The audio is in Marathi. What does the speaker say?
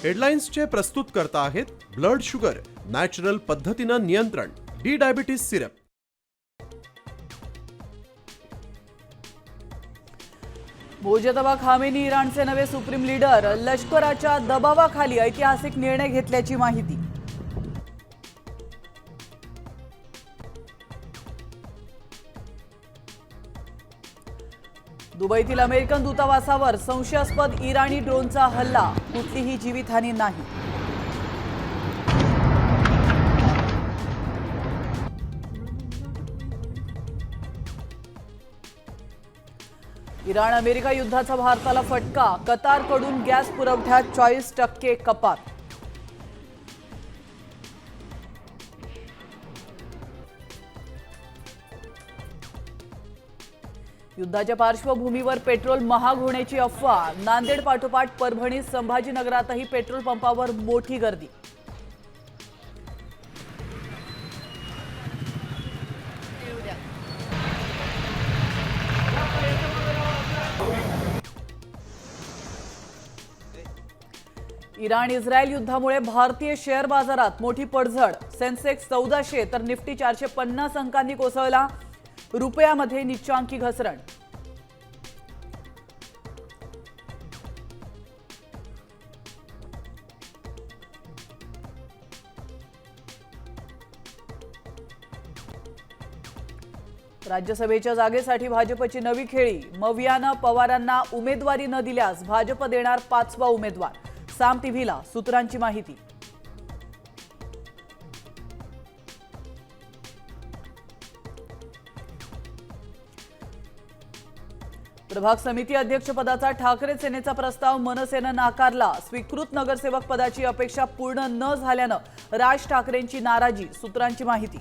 हेडलाइन्सचे प्रस्तुत करता आहेत ब्लड शुगर नॅचरल पद्धतीनं नियंत्रण डी डायबिटीज सिरप. मुजतबा खामेनी इराणचे नवे सुप्रीम लीडर. लष्कराच्या दबावाखाली ऐतिहासिक निर्णय घेतल्याची माहिती. दुबईतील अमेरिकन दूतावासावर संशयास्पद इराणी ड्रोनचा हल्ला. कुठलीही जीवितहानी नाही. इराण अमेरिका युद्धाचा भारताला फटका. कतारकडून गॅस पुरवठ्यात 40% कपात. युद्धाच्या पार्श्वभूमीवर पेट्रोल महाग होण्याची अफवा. नांदेड पाठोपाठ परभणी संभाजीनगरातही पेट्रोल पंपावर मोठी गर्दी. इराण इस्रायल युद्धामुळे भारतीय शेअर बाजारात मोठी पडझड. सेन्सेक्स 1400 तर निफ्टी 450 अंकांनी कोसळला. रुपयामध्ये निच्चांकी घसरण. राज्यसभेच्या जागेसाठी भाजपची नवी खेळी. मवियानं पवारांना उमेदवारी न दिल्यास भाजप देणार 5वा उमेदवार. साम टीव्हीला सूत्रांची माहिती. प्रभाग समिती अध्यक्षपदाचा ठाकरे सेनेचा प्रस्ताव मनसेनं नाकारला. स्वीकृत नगरसेवक पदाची अपेक्षा पूर्ण न झाल्यानं राज ठाकरेंची नाराजी. सूत्रांची माहिती.